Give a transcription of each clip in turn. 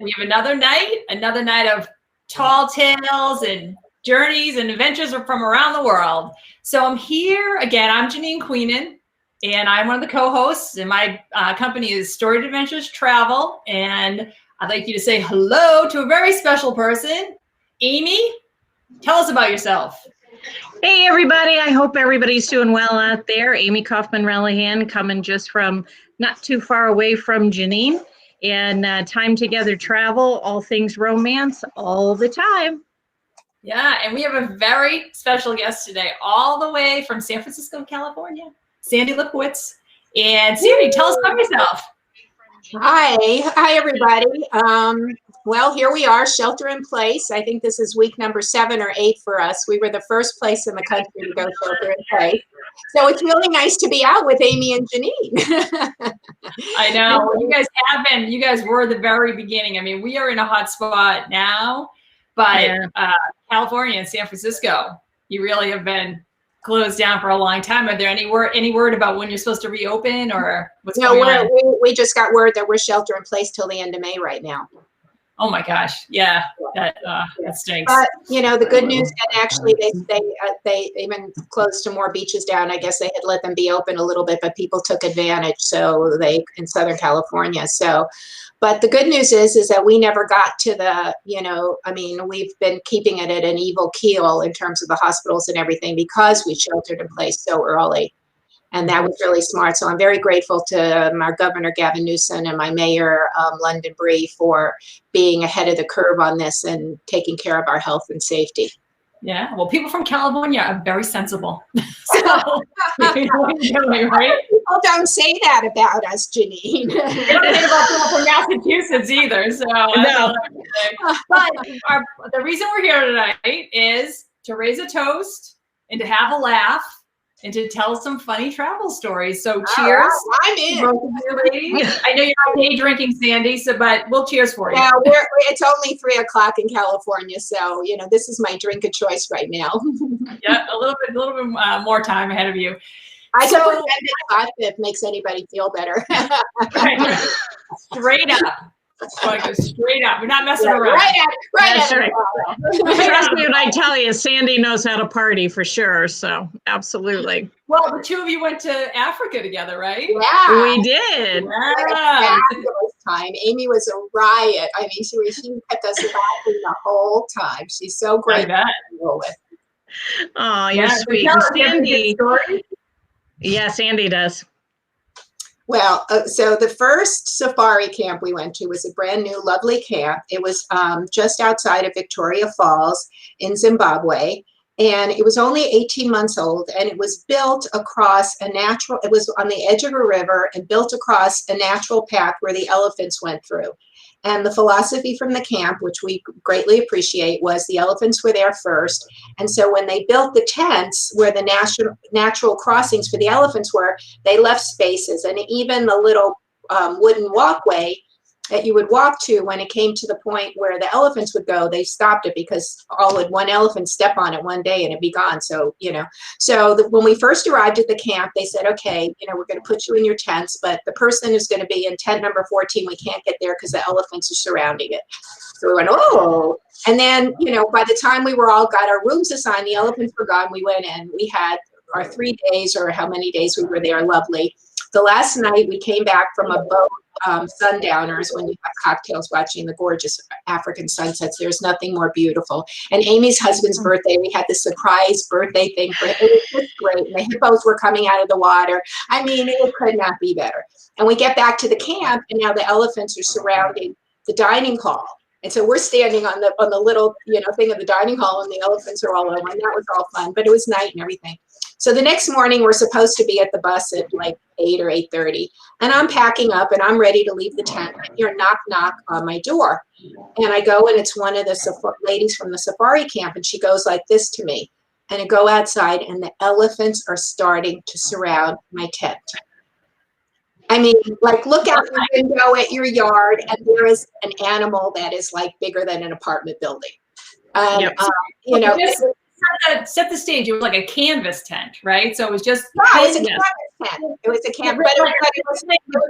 We have another night of tall tales and journeys and adventures from around the world. So I'm here again. I'm Janine Queenan, and I'm one of the co-hosts, and my company is Storied Adventures Travel. And I'd like you to say hello to a very special person. Amy, tell us about yourself. Hey, everybody. I hope everybody's doing well out there. Amy Kaufman-Relihan, coming just from not too far away from Janine. And time together travel, all things romance, all the time. Yeah, and we have a very special guest today, all the way from San Francisco, California, Sandy Lipkowitz. And Sandy, tell us about yourself. Hi, everybody. Well, here we are, shelter in place. I think this is week number 7 or 8 for us. We were the first place in the country to go shelter in place. So it's really nice to be out with Amy and Janine. I know. Well, you guys have been, you guys were the very beginning. I mean, we are in a hot spot now, but California and San Francisco, you really have been closed down for a long time. Are there any word about when you're supposed to reopen or what's going on? We just got word that we're shelter in place till the end of May right now. Oh my gosh. Yeah. That stinks. But you know, the good news, and actually they even closed some more beaches down. I guess they had let them be open a little bit, but people took advantage. So they, in Southern California. So, but the good news is that we never got to the, you know, I mean, we've been keeping it at an even keel in terms of the hospitals and everything because we sheltered in place so early. And that was really smart. So I'm very grateful to our Governor, Gavin Newsom, and my Mayor, London Bree, for being ahead of the curve on this and taking care of our health and safety. Yeah, well, people from California are very sensible. So, you know what you're doing, right? People don't say that about us, Janine. They don't say about people from Massachusetts either. So, No. But the reason we're here tonight is to raise a toast and to have a laugh and to tell some funny travel stories. So cheers. I'm in. I know you're not day drinking, Sandy, but we'll cheers for you. Yeah, it's only 3 o'clock in California, so you know this is my drink of choice right now. Yeah, a little bit more time ahead of you. I can pretend it's hot if it makes anybody feel better. Straight up. Like straight up. We're not messing around. Right. Trust me when I tell you, Sandy knows how to party for sure. So absolutely. Well, the two of you went to Africa together, right? Yeah. We did. Yeah. Fabulous time. Amy was a riot. I mean, she kept us laughing the whole time. She's so great to deal with. Oh, you're sweet. Sandy. Yeah, Sandy does. Well, so the first safari camp we went to was a brand new, lovely camp. It was just outside of Victoria Falls in Zimbabwe. And it was only 18 months old. And it was built across it was on the edge of a river and built across a natural path where the elephants went through. And the philosophy from the camp, which we greatly appreciate, was the elephants were there first. And so when they built the tents where the natural crossings for the elephants were, they left spaces. And even the little wooden walkway that you would walk to when it came to the point where the elephants would go, they stopped it because one elephant step on it one day and it'd be gone. So, you know, when we first arrived at the camp, they said, okay, you know, we're going to put you in your tents, but the person who's going to be in tent number 14, we can't get there because the elephants are surrounding it. So we went, oh, and then, you know, by the time we got our rooms assigned, the elephants were gone. We went in, we had our 3 days or how many days we were there, lovely. The last night we came back from a boat, sundowners, when you have cocktails watching the gorgeous African sunsets. There's nothing more beautiful. And Amy's husband's birthday, we had this surprise birthday thing for him. It was just great. And the hippos were coming out of the water. I mean, it could not be better. And we get back to the camp, and now the elephants are surrounding the dining hall. And so we're standing on the little, you know, thing of the dining hall, and the elephants are all over. And that was all fun, but it was night and everything. So the next morning, we're supposed to be at the bus at like 8 or 8:30. And I'm packing up, and I'm ready to leave the tent. I hear knock, knock on my door. And I go, and it's one of the ladies from the safari camp. And she goes like this to me. And I go outside, and the elephants are starting to surround my tent. I mean, like, look out the window at your yard, and there is an animal that is like bigger than an apartment building. Yep. You know, set the stage. It was like a canvas tent, right? So it was just it was a canvas tent. It was a canvas, but it was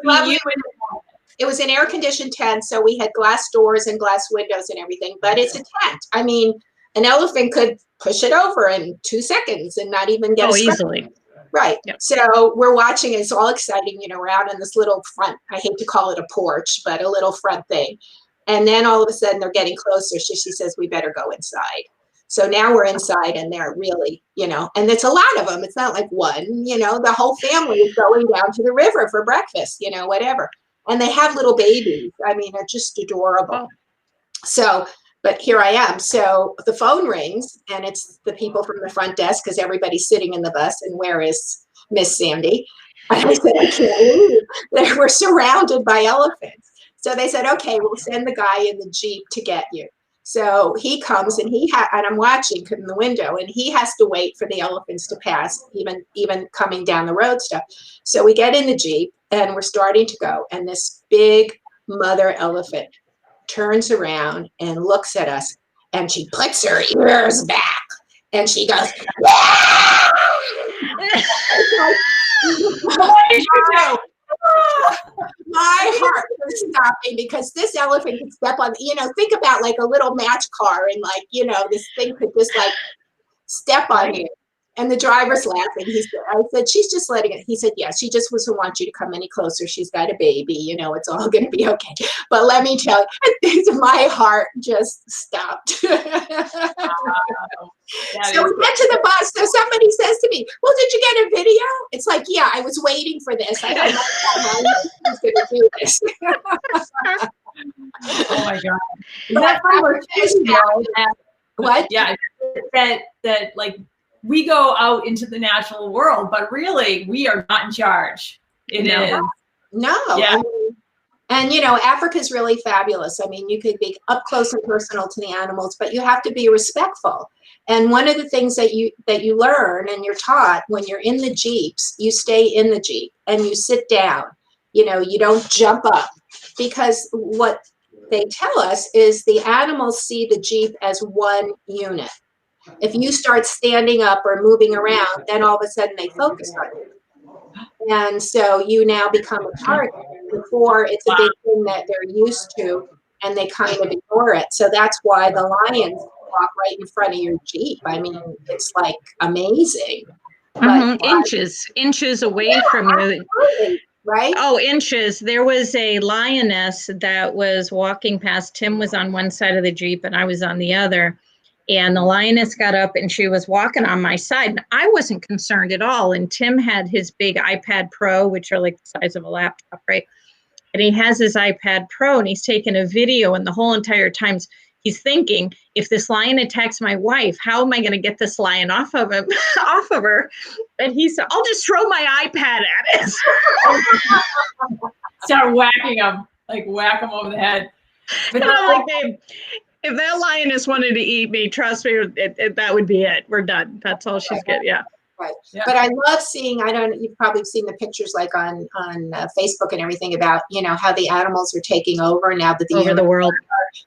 lovely. it was an air-conditioned tent, so we had glass doors and glass windows and everything, but it's a tent. I mean, an elephant could push it over in 2 seconds and not even get a scratch. Easily. Right. Yep. So we're watching, it's all exciting, you know, we're out in this little front, I hate to call it a porch, but a little front thing. And then all of a sudden they're getting closer. She says, we better go inside. So now we're inside and they're really, you know, and it's a lot of them. It's not like one, you know, the whole family is going down to the river for breakfast, you know, whatever. And they have little babies. I mean, they're just adorable. So, but here I am. So the phone rings and it's the people from the front desk because everybody's sitting in the bus. And where is Miss Sandy? And I said, I can't believe we're surrounded by elephants. So they said, okay, we'll send the guy in the Jeep to get you. So he comes and and I'm watching from the window and he has to wait for the elephants to pass, even coming down the road stuff. So we get in the Jeep and we're starting to go. And this big mother elephant turns around and looks at us and she puts her ears back and she goes, my heart was stopping because this elephant could step on, you know, think about like a little match car and like, you know, this thing could just like step on you. And the driver's laughing. I said, she's just letting it. He said, yeah, she just doesn't want you to come any closer. She's got a baby, you know, it's all going to be okay. But let me tell you, my heart just stopped. So we get to the bus. So somebody says to me, well, did you get a video? It's like, yeah, I was waiting for this. I don't know how I was going to do this. Oh my God. Is that funny? What? Yeah, that like, we go out into the natural world, but really we are not in charge. It is. No. Yeah. And, you know, Africa is really fabulous. I mean, you could be up close and personal to the animals, but you have to be respectful. And one of the things that you learn and you're taught when you're in the Jeeps, you stay in the Jeep and you sit down. You know, you don't jump up because what they tell us is the animals see the Jeep as one unit. If you start standing up or moving around, then all of a sudden they focus on you. And so you now become a target. Before, it's a big thing that they're used to, and they kind of ignore it. So that's why the lions walk right in front of your Jeep. I mean, it's like amazing. But, inches away from you. Right? Oh, inches. There was a lioness that was walking past. Tim was on one side of the Jeep and I was on the other. And the lioness got up and she was walking on my side. And I wasn't concerned at all. And Tim had his big iPad Pro, which are like the size of a laptop, right? And he has his iPad Pro and he's taking a video. And the whole entire time he's thinking, if this lion attacks my wife, how am I going to get this lion off of him, off of her? And he said, I'll just throw my iPad at it. Start whacking him, like whack him over the head. But and I'm like, babe, if that lioness wanted to eat me, trust me, that would be it. We're done. That's all she's getting. Yeah. Right. Yeah. But I love seeing, you've probably seen the pictures like on Facebook and everything about, you know, how the animals are taking over now that the world.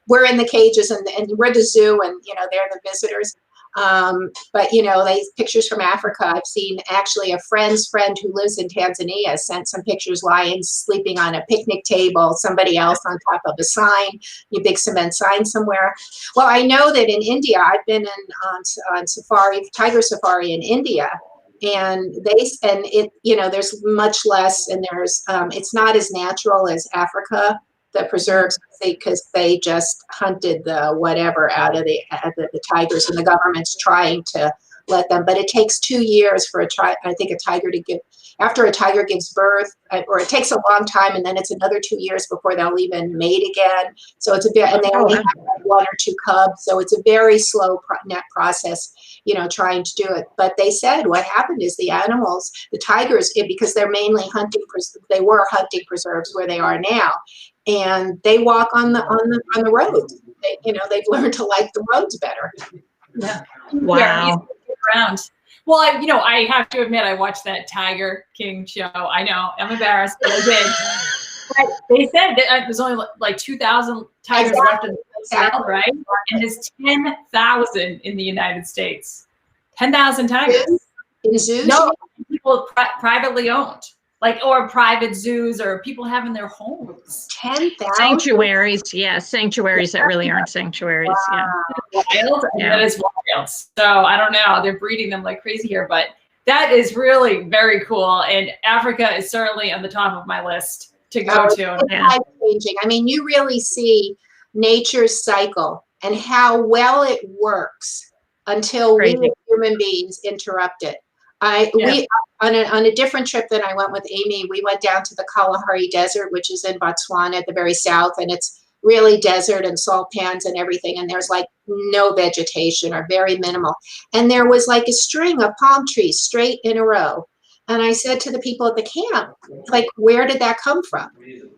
We're in the cages and we're the zoo and, you know, they're the visitors. But, you know, these pictures from Africa, I've seen actually a friend's friend who lives in Tanzania sent some pictures, lions sleeping on a picnic table, somebody else on top of a sign, a big cement sign somewhere. Well, I know that in India, I've been on safari, tiger safari in India, and you know, there's much less and there's, it's not as natural as Africa, the preserves, because they just hunted the whatever out of the tigers, and the government's trying to let them. But it takes 2 years for a tiger to give. After a tiger gives birth, or it takes a long time, and then it's another 2 years before they'll even mate again. So it's and they only have like 1 or 2 cubs. So it's a very slow net process, you know, trying to do it. But they said what happened is the animals, the tigers, because they're mainly they were hunting preserves where they are now. And they walk on the roads. You know, they've learned to like the roads better. Yeah. Wow. Around. Well, I have to admit, I watched that Tiger King show. I know, I'm embarrassed, but I did. But they said that there's only like 2,000 tigers left in the South, right? And there's 10,000 in the United States. 10,000 tigers. In zoos? No, people privately owned. like, or private zoos or people having their homes. 10,000? Sanctuaries, yeah, sanctuaries that really aren't sanctuaries. Yeah. Wild. Yeah. That is wild. So I don't know. They're breeding them like crazy here, but that is really very cool. And Africa is certainly on the top of my list to go to. It's Yeah. life-changing. I mean, you really see nature's cycle and how well it works until we Crazy. as human beings interrupt it. Yeah. We on a different trip than I went with Amy, we went down to the Kalahari Desert, which is in Botswana at the very south, and it's really desert and salt pans and everything, and there's like no vegetation or very minimal. And there was like a string of palm trees straight in a row. And I said to the people at the camp, like, where did that come from?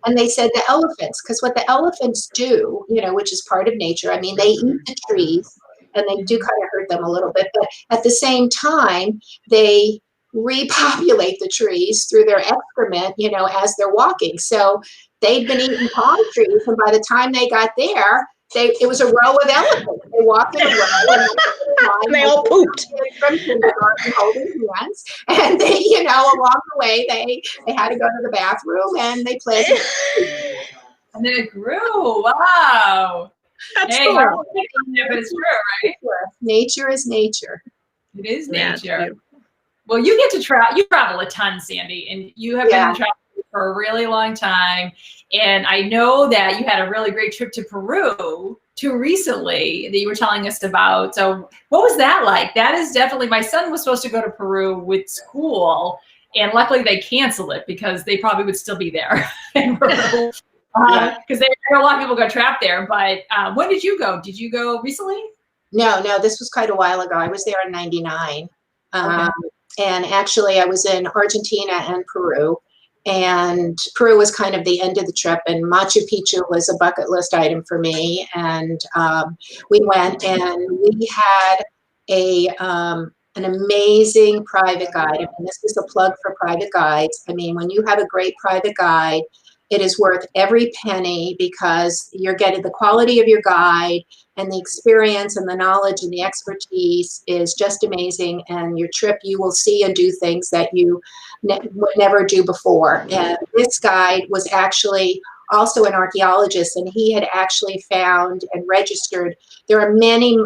And they said the elephants, because what the elephants do, you know, which is part of nature, I mean, they eat the trees and they do kind of hurt them a little bit, but at the same time, they repopulate the trees through their excrement, you know, as they're walking. So they'd been eating palm trees, and by the time they got there, it was a row of elephants. They walked in a row and They all pooped. from kindergarten holding hands, and they, you know, along the way they had to go to the bathroom and they planted. And then it grew. Wow. That's Hey, cool. I don't think it's true, right? Nature is nature. It is Yeah, it's nature. beautiful. Well, you get to travel. You travel a ton, Sandy, and you have Yeah. been traveling for a really long time. And I know that you had a really great trip to Peru too recently that you were telling us about. So, what was that like? That is definitely. My son was supposed to go to Peru with school, and luckily they canceled it because they probably would still be there in Peru. Because a lot of people got trapped there. But when did you go? Did you go recently? No, this was quite a while ago. I was there in '99. Okay. And actually I was in Argentina and Peru. And Peru was kind of the end of the trip, and Machu Picchu was a bucket list item for me. And we went, and we had an amazing private guide. And this is a plug for private guides. I mean, when you have a great private guide, it is worth every penny because you're getting the quality of your guide, and the experience and the knowledge and the expertise is just amazing. And your trip, you will see and do things that you would never do before. And this guide was actually also an archaeologist, and he had actually found and registered. There are many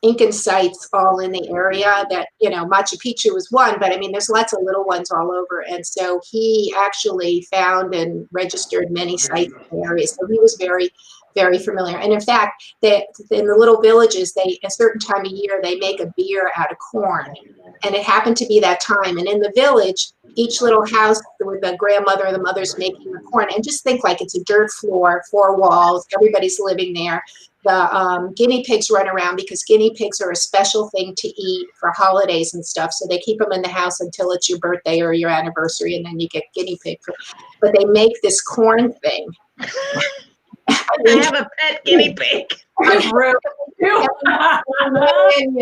Incan sites all in the area that, you know, Machu Picchu was one, but I mean, there's lots of little ones all over. And so he actually found and registered many sites in the area. So he was very, very familiar. And in fact, in the little villages, a certain time of year, they make a beer out of corn. And it happened to be that time. And in the village, each little house with the grandmother or the mother's making the corn. And just think like it's a dirt floor, 4 walls, everybody's living there. The guinea pigs run around because guinea pigs are a special thing to eat for holidays and stuff. So they keep them in the house until it's your birthday or your anniversary, and then you get guinea pig. But they make this corn thing. I have a pet guinea pig. You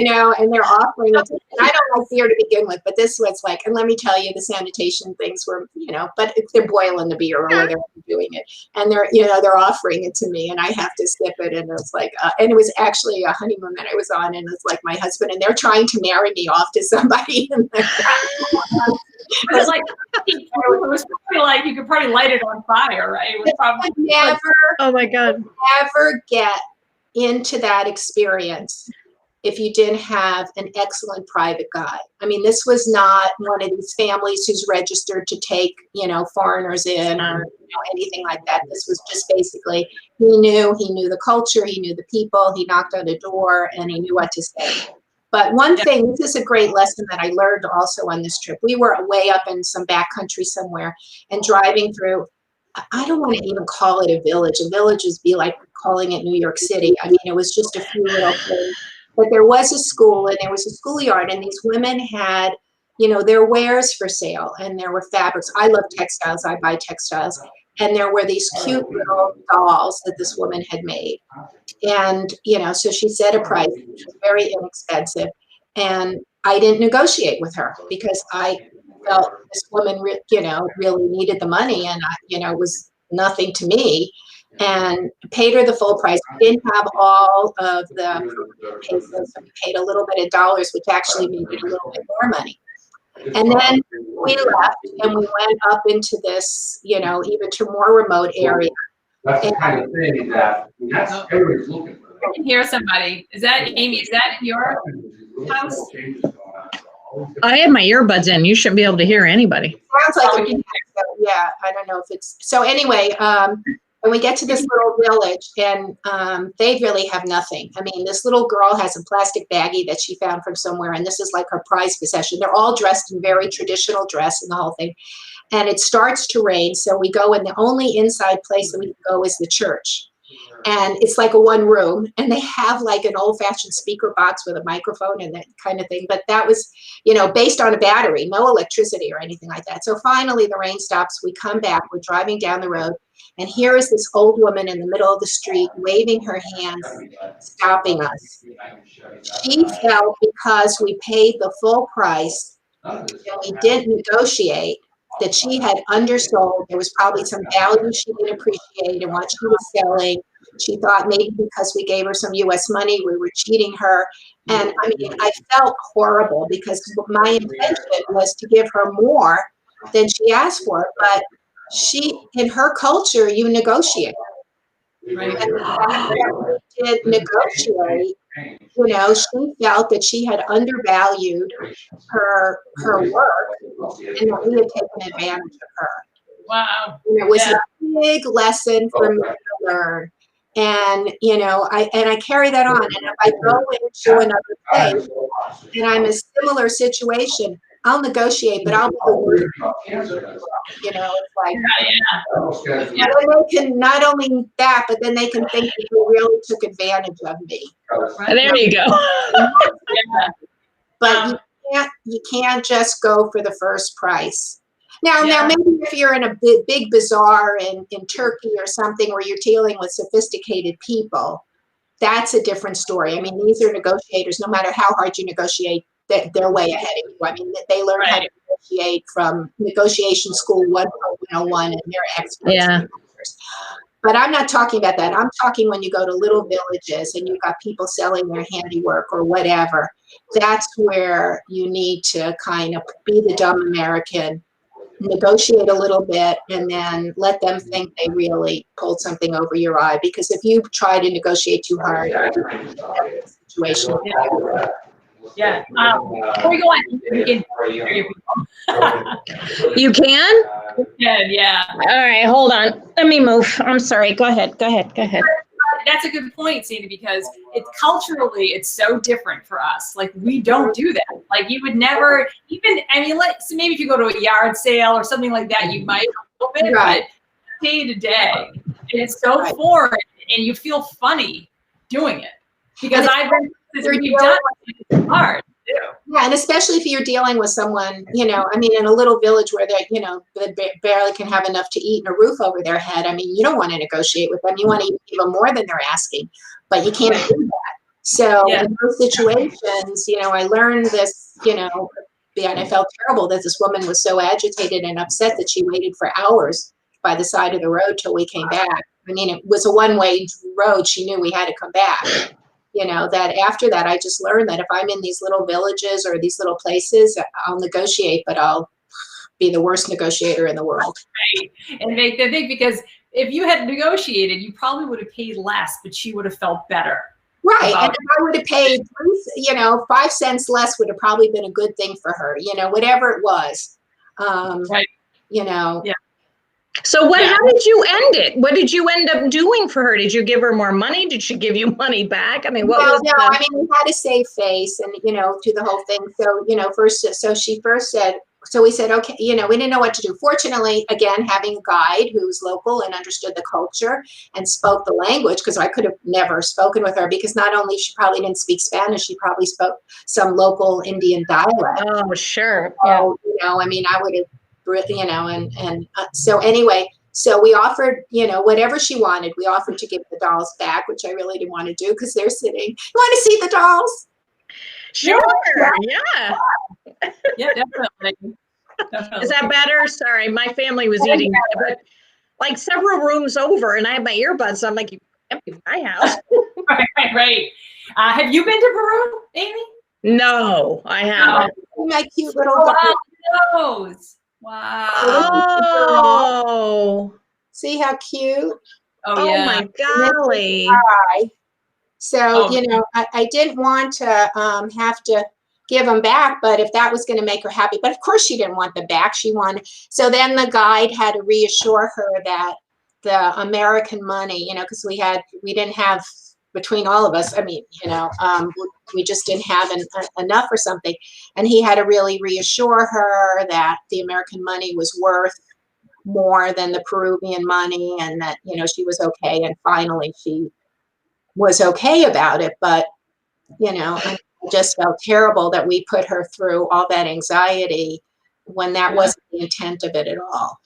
know, and they're offering it. And I don't like beer to begin with, but this was like, and let me tell you, the sanitation things were, you know, but if they're boiling the beer or whatever they're doing it, and they're, you know, they're offering it to me, and I have to sip it, and it's like, and it was actually a honeymoon that I was on, and it's like my husband, and they're trying to marry me off to somebody. It was like, it was probably like you could probably light it on fire, right? It was probably Oh my God. never get into that experience if you didn't have an excellent private guide. I mean, this was not one of these families who's registered to take, you know, foreigners in or, you know, anything like that. This was just basically, he knew the culture, he knew the people, he knocked on the door, and he knew what to say. But one thing, this is a great lesson that I learned also on this trip. We were way up in some back country somewhere, and driving through, I don't want to even call it a village. A village would be like calling it New York City. I mean, it was just a few little things. But there was a school, and there was a schoolyard, and these women had, you know, their wares for sale, and there were fabrics. I love textiles. I buy textiles. And there were these cute little dolls that this woman had made. And, you know, so she set a price, which was very inexpensive. And I didn't negotiate with her because I felt this woman, you know, really needed the money, and, you know, it was nothing to me, and paid her the full price. We didn't have all of the pesos, so we paid a little bit of dollars, which actually made it a little bit more money. And then we left and we went up into this, even to more remote area. That's the kind of thing that, everybody's looking for. I can hear somebody. Is that Amy? Is that your house? I have my earbuds in. You shouldn't be able to hear anybody. Sounds like yeah, I don't know if it's, so anyway, when we get to this little village and they really have nothing. I mean, this little girl has a plastic baggie that she found from somewhere, and this is like her prized possession. They're all dressed in very traditional dress and the whole thing. And it starts to rain, so we go, and the only inside place that we can go is the church. And it's like a one room, and they have like an old fashioned speaker box with a microphone and that kind of thing. But that was, based on a battery, no electricity or anything like that. So finally the rain stops, we come back, we're driving down the road, and here is this old woman in the middle of the street waving her hands, stopping us. She felt because we paid the full price and we didn't negotiate, that she had undersold. There was probably some value she didn't appreciate in what she was selling. She thought maybe because we gave her some US money, we were cheating her. And I mean, I felt horrible because my intention was to give her more than she asked for. But in her culture, you negotiate. Right. And the fact that we did negotiate, she felt that she had undervalued her work and that we had taken advantage of her. Wow. And it was a big lesson for me to learn. And, I carry that on. And if I go into another place and I'm in a similar situation, I'll negotiate, but I'll be the worst. It's like, then they can not only that, but then they can think that you really took advantage of me. There you go. But you can't just go for the first price. Now maybe if you're in a big bazaar in Turkey or something where you're dealing with sophisticated people, that's a different story. I mean, these are negotiators. No matter how hard you negotiate, they're way ahead of you. I mean, they learn how to negotiate from negotiation school 101, and they're experts. Yeah. But I'm not talking about that. I'm talking when you go to little villages and you've got people selling their handiwork or whatever. That's where you need to kind of be the dumb American, negotiate a little bit, and then let them think they really pulled something over your eye. Because if you try to negotiate too hard, that's the situation. Yeah. Before we go on, you can hear your people. You can? Yeah. All right, hold on. Let me move. I'm sorry. Go ahead. That's a good point, Sandy, because culturally, it's so different for us. Like, we don't do that. Like, you would never so maybe if you go to a yard sale or something like that, you might a little bit, but day to day, and it's so foreign, and you feel funny doing it. Because I've been you've done it, it's hard too. Yeah, and especially if you're dealing with someone, in a little village where they barely can have enough to eat and a roof over their head. I mean, you don't want to negotiate with them. You want to give them more than they're asking, but you can't do that. So in those situations, I learned this, and I felt terrible that this woman was so agitated and upset that she waited for hours by the side of the road till we came back. I mean, it was a one-way road. She knew we had to come back. That after that, I just learned that if I'm in these little villages or these little places, I'll negotiate, but I'll be the worst negotiator in the world. Right. And make them think, because if you had negotiated, you probably would have paid less, but she would have felt better. Right. And if I would have paid, 5 cents less would have probably been a good thing for her, whatever it was. Right. Yeah. So how did you end it? What did you end up doing for her? Did you give her more money? Did she give you money back? I mean, we had to save face and, do the whole thing. So, she first said, so we said, okay, we didn't know what to do. Fortunately, again, having a guide who was local and understood the culture and spoke the language, because I could have never spoken with her, because not only she probably didn't speak Spanish, she probably spoke some local Indian dialect. Oh, sure. So, I would have, so anyway, so we offered, whatever she wanted. We offered to give the dolls back, which I really didn't want to do because they're sitting. You want to see the dolls? Sure. Yeah. Yeah, definitely. Is that better? Sorry, my family was eating, but like several rooms over, and I have my earbuds. So I'm like, you empty my house. Right. Have you been to Peru, Amy? No, I haven't. my cute little Oh, dog. wow, nose. Wow. Oh, See how cute? Oh, oh yeah. my golly. So, Oh, you know, I didn't want to have to give them back, but if that was going to make her happy, but of course she didn't want them back. She wanted, so then the guide had to reassure her that the American money, you know, because we didn't have, between all of us, I mean, you know, we just didn't have enough or something. And he had to really reassure her that the American money was worth more than the Peruvian money, and that, you know, she was okay. And finally she was okay about it. But, you know, I just felt terrible that we put her through all that anxiety when that wasn't the intent of it at all.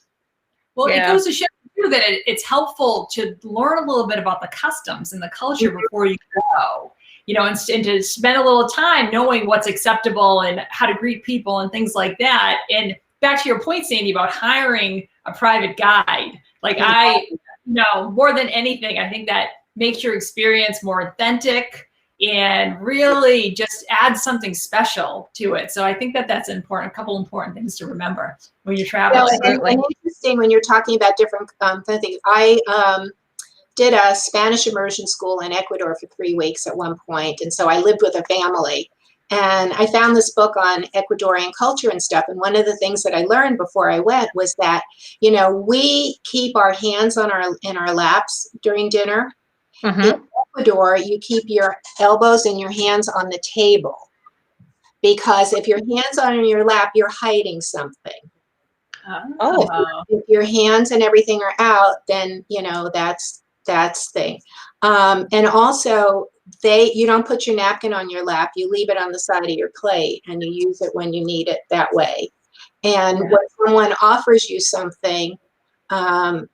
Well, Yeah. it goes to show you that it's helpful to learn a little bit about the customs and the culture before you go, you know, and to spend a little time knowing what's acceptable and how to greet people and things like that. And back to your point, Sandy, about hiring a private guide. Like more than anything, I think that makes your experience more authentic and really just adds something special to it. So I think that that's important, a couple important things to remember when you're traveling. And interesting when you're talking about different things. I did a Spanish immersion school in Ecuador for 3 weeks at one point, and so I lived with a family. And I found this book on Ecuadorian culture and stuff. And one of the things that I learned before I went was that, you know, we keep our hands on in our laps during dinner. In Ecuador, you keep your elbows and your hands on the table, because if your hands are in your lap, you're hiding something. If your hands and everything are out, then, you know, that's thing. And also, you don't put your napkin on your lap. You leave it on the side of your plate, and you use it when you need it that way. And when someone offers you something,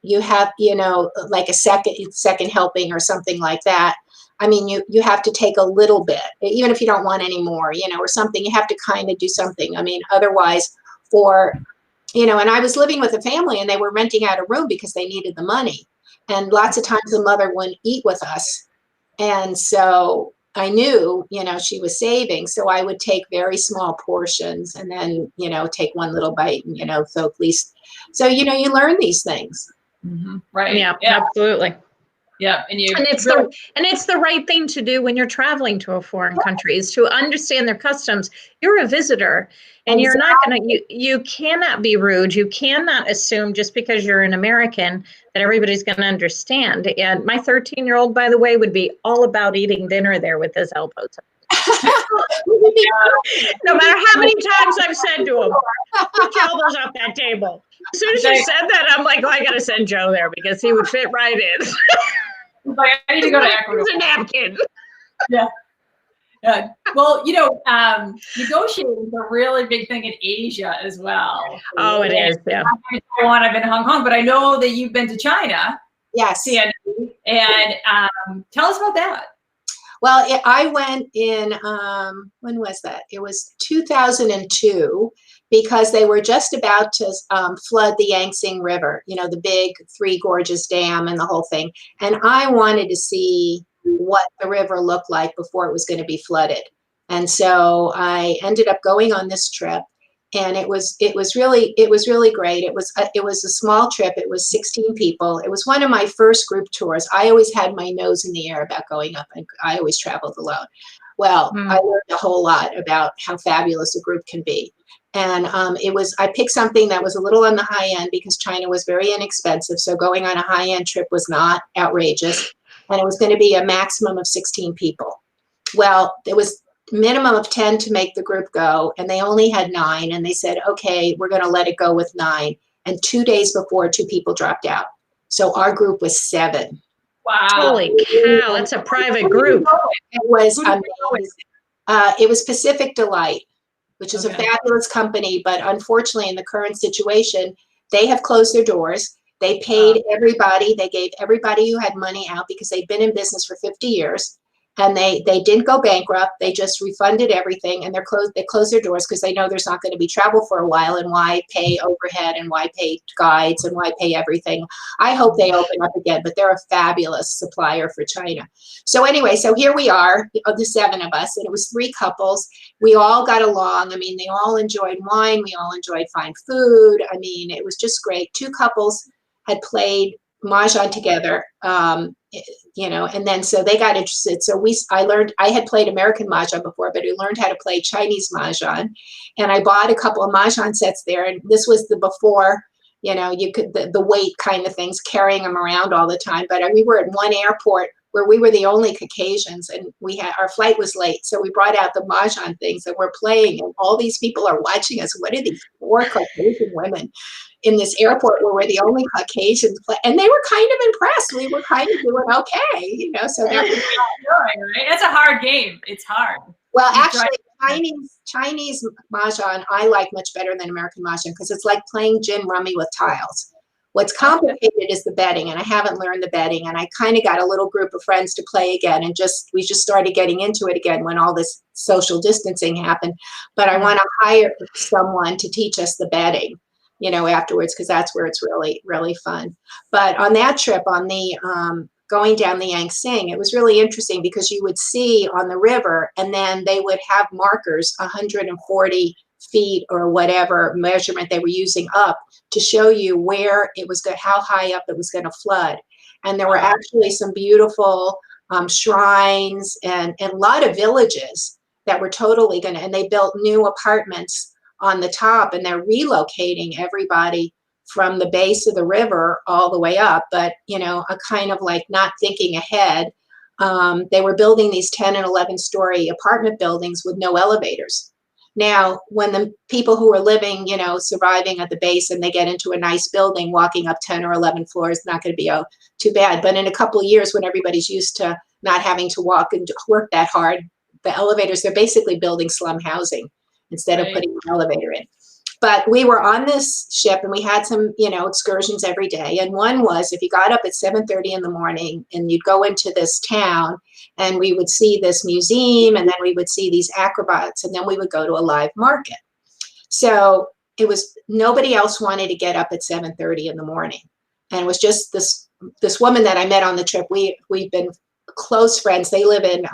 you have, you know, like a second helping or something like that. I mean, you have to take a little bit, even if you don't want any more, you know, or something. You have to kind of do something. I mean, otherwise, or, you know, and I was living with a family, and they were renting out a room because they needed the money. And lots of times the mother wouldn't eat with us. And so I knew, you know, she was saving. So I would take very small portions and then, you know, take one little bite, and, you know, so at least, so, you know, you learn these things. Right. Yeah, absolutely. Yeah. And it's the right thing to do when you're traveling to a foreign country, is to understand their customs. You're a visitor, and you're not you cannot be rude. You cannot assume just because you're an American that everybody's going to understand. And my 13-year-old, by the way, would be all about eating dinner there with his elbows up. No matter how many times I've said to him, put your elbows off that table. As soon as you said that, I'm like, oh, I got to send Joe there, because he would fit right in. Like, I need to go to Ecuador. Here's a napkin. Yeah. Well, you know, negotiating is a really big thing in Asia as well. Oh, it is. Yeah. I've been to Taiwan, I've been to Hong Kong, but I know that you've been to China. Yes. Sandy, and tell us about that. Well, I went in, when was that? It was 2002, because they were just about to flood the Yangtze River, you know, the big Three Gorges Dam and the whole thing. And I wanted to see what the river looked like before it was going to be flooded. And so I ended up going on this trip, and it was really great. It was a small trip. It was 16 people. It was one of my first group tours. I always had my nose in the air about going up, and I always traveled alone. Well, I learned a whole lot about how fabulous a group can be. And I picked something that was a little on the high end, because China was very inexpensive. So going on a high end trip was not outrageous. And it was going to be a maximum of 16 people. Well, it was minimum of 10 to make the group go, and they only had 9, and they said, okay, we're going to let it go with 9. And 2 days before, 2 people dropped out. So our group was 7. Wow. Holy cow, that's a private group. It was amazing. It was Pacific Delight, which is a fabulous company, but unfortunately in the current situation, they have closed their doors. They paid everybody. They gave everybody who had money out, because they'd been in business for 50 years. And they didn't go bankrupt. They just refunded everything, and they closed their doors because they know there's not going to be travel for a while, and why pay overhead and why pay guides and why pay everything. I hope they open up again, but they're a fabulous supplier for China. So anyway, so here we are, the 7 of us, and it was 3 couples. We all got along. I mean, they all enjoyed wine. We all enjoyed fine food. I mean, it was just great. 2 couples had played Mahjong together, and then so they got interested. So I had played American Mahjong before, but I learned how to play Chinese Mahjong, and I bought a couple of Mahjong sets there. And this was the before, you could, the weight kind of things, carrying them around all the time. But we were at one airport where we were the only Caucasians, and our flight was late. So we brought out the Mahjong things and we're playing, and all these people are watching us. What are these 4 Caucasian women in this airport where we're the only Caucasians play? And they were kind of impressed. We were kind of doing okay, so that was right? That's a hard game. It's hard. well, actually, Chinese Mahjong I like much better than American Mahjong because it's like playing gin rummy with tiles. What's complicated is the betting, and I haven't learned the betting, and I kind of got a little group of friends to play again, and we just started getting into it again when all this social distancing happened. But I want to hire someone to teach us the betting, afterwards, because that's where it's really, really fun. But on that trip, on the going down the Yangtze, it was really interesting because you would see on the river, and then they would have markers 140 feet or whatever measurement they were using up to show you where it was going, how high up it was going to flood. And there were actually some beautiful shrines and a lot of villages that were totally going to, and they built new apartments on the top, and they're relocating everybody from the base of the river all the way up. But, a kind of like not thinking ahead. They were building these 10 and 11 story apartment buildings with no elevators. Now, when the people who are living, surviving at the base, and they get into a nice building, walking up 10 or 11 floors, not going to be too bad. But in a couple of years, when everybody's used to not having to walk and work that hard, the elevators, they're basically building slum housing instead of putting an elevator in. But we were on this ship, and we had some, excursions every day. And one was, if you got up at 7:30 in the morning and you'd go into this town, and we would see this museum, and then we would see these acrobats, and then we would go to a live market. So it was, nobody else wanted to get up at 7:30 in the morning. And it was just this woman that I met on the trip. We've been close friends. They live in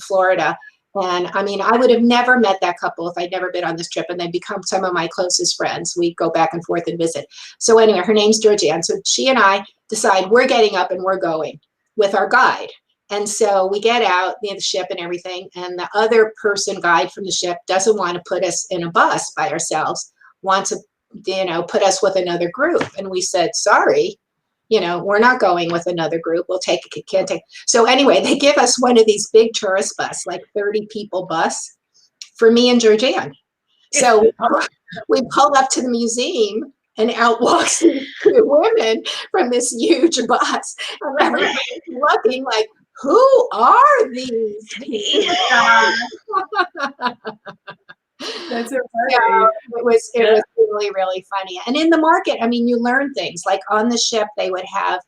Florida. And I mean, I would have never met that couple if I'd never been on this trip, and they've become some of my closest friends. We go back and forth and visit. So anyway, her name's Georgianne. So she and I decide we're getting up and we're going with our guide. And so we get out near the ship and everything, and the other guide from the ship doesn't want to put us in a bus by ourselves, wants to, put us with another group. And we said, sorry, we're not going with another group. Can't take. So anyway, they give us one of these big tourist bus, like 30 people bus for me and Georgianne. So we pull up to the museum, and out walks the 2 women from this huge bus. And everybody's looking like, who are these people? That's so funny. Yeah, it was really, really funny. And in the market, I mean, you learn things. Like on the ship, they would have,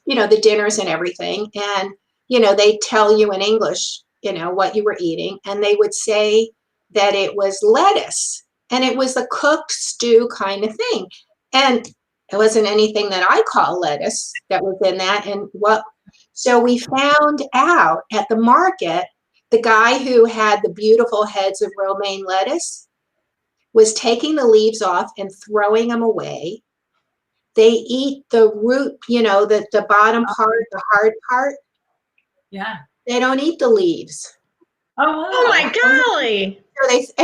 the dinners and everything. And, they tell you in English, what you were eating. And they would say that it was lettuce. And it was a cooked stew kind of thing. And it wasn't anything that I call lettuce that was in that. So we found out at the market, the guy who had the beautiful heads of romaine lettuce was taking the leaves off and throwing them away. They eat the root, the bottom part, the hard part. Yeah. They don't eat the leaves. Oh, wow. Oh my golly.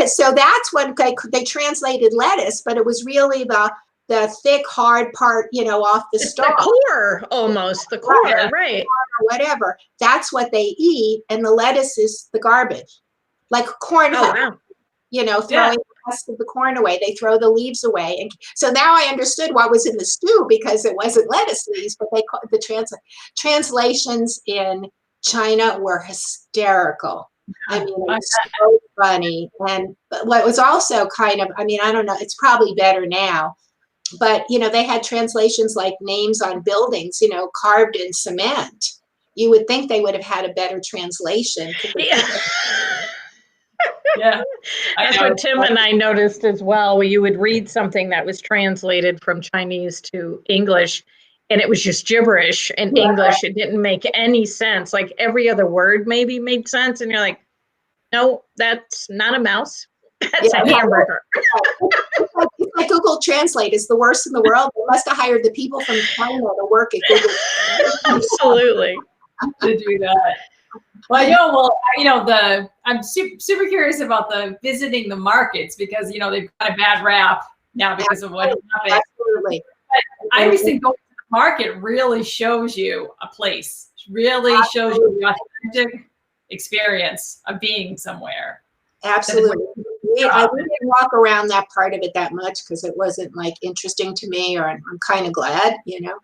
So that's when they translated lettuce, but it was really the thick, hard part, off the stalk. The core, almost, the core, right. Or whatever. That's what they eat, and the lettuce is the garbage. Like corn husk, throwing the rest of the corn away. They throw the leaves away. And so now I understood what was in the stew, because it wasn't lettuce leaves, but the translations in China were hysterical. I mean, it was so funny. But what was also kind of, I don't know, it's probably better now. But, they had translations like names on buildings, carved in cement. you would think they would have had a better translation. Yeah. That's what Tim and I noticed as well. You would read something that was translated from Chinese to English, and it was just gibberish in English. It didn't make any sense. Like every other word maybe made sense, and you're like, no, that's not a mouse. That's a hamburger. It's like Google Translate is the worst in the world. They must have hired the people from China to work at Google. Absolutely. To do that. I'm super curious about the visiting the markets because, they've got a bad rap now because of what happened. Absolutely. But I always think going to the market really shows you a place, really shows you the authentic experience of being somewhere. Absolutely. I didn't walk around that part of it that much because it wasn't like interesting to me, or I'm kind of glad, It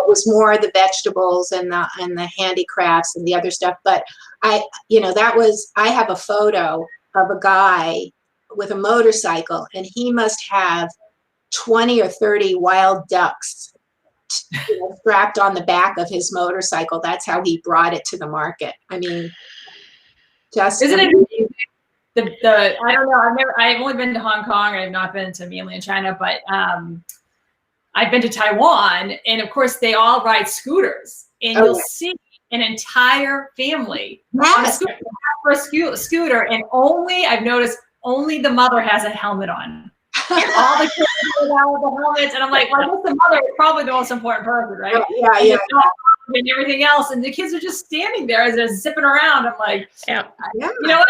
was more the vegetables and the handicrafts and the other stuff. But I have a photo of a guy with a motorcycle, and he must have 20 or 30 wild ducks strapped on the back of his motorcycle. That's how he brought it to the market. I mean, just isn't it amazing? I don't know. I've only been to Hong Kong. I've not been to mainland China, but I've been to Taiwan, and of course they all ride scooters, and you'll see an entire family on a scooter, and I've noticed only the mother has a helmet on. All the kids are with the helmets, and I'm like, well, I guess the mother is probably the most important person, right? Yeah. And everything else, and the kids are just standing there as they're zipping around. I'm like, you know what?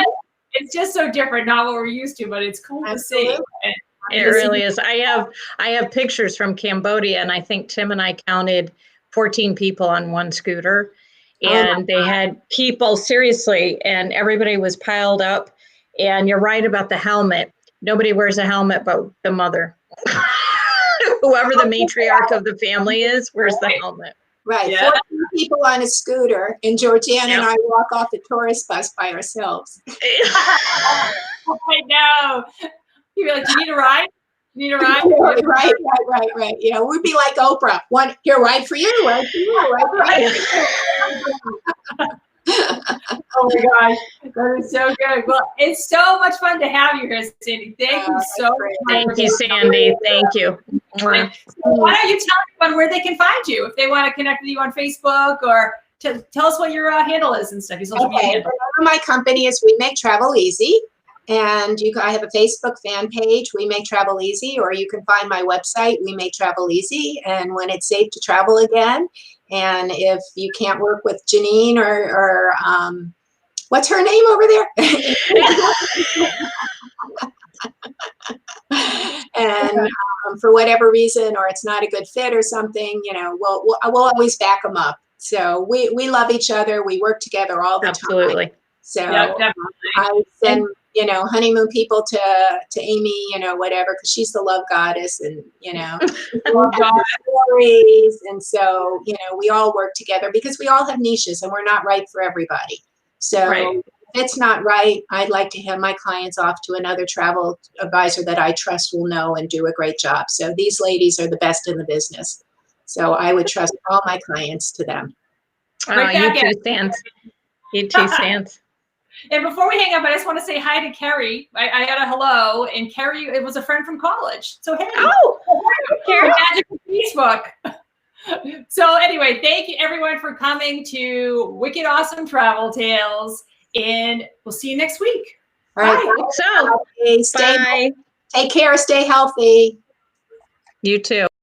It's just so different, not what we're used to, but it's cool to see. It really is. I have pictures from Cambodia, and I think Tim and I counted 14 people on one scooter, and they had people, seriously, and everybody was piled up. And you're right about the helmet. Nobody wears a helmet but the mother. Whoever the matriarch of the family is wears the helmet. Right. Yeah. 14 people on a scooter, and Georgiana and I walk off the tourist bus by ourselves. I know. You'd be like, do you need a ride? You need a ride? Right. Yeah, we'd be like Oprah. One here, ride for you, ride for you, ride for you. Oh my gosh, that is so good. Well, it's so much fun to have you here, Sandy. Thank you so much. Thank you, Sandy. Thank you. So why don't you tell everyone where they can find you if they want to connect with you on Facebook, or tell us what your handle is and stuff. Your social media handle. My company is We Make Travel Easy, and I have a Facebook fan page, We Make Travel Easy, or you can find my website, We Make Travel Easy, and when it's safe to travel again. And if you can't work with Janine or what's her name over there? And for whatever reason, or it's not a good fit or something, we'll always back them up. So we love each other. We work together all the time. So I send, honeymoon people to Amy, whatever, because she's the love goddess, and, stories. And so, we all work together because we all have niches, and we're not right for everybody. So if it's not right, I'd like to hand my clients off to another travel advisor that I trust will know and do a great job. So these ladies are the best in the business. So I would trust all my clients to them. You too, Sans. You too, Sans. And before we hang up, I just want to say hi to Carrie. I got a hello, and Carrie, it was a friend from college. So hey, Carrie, magic Facebook. So anyway, thank you everyone for coming to Wicked Awesome Travel Tales, and we'll see you next week. All right. Bye. Take care. Stay healthy. You too.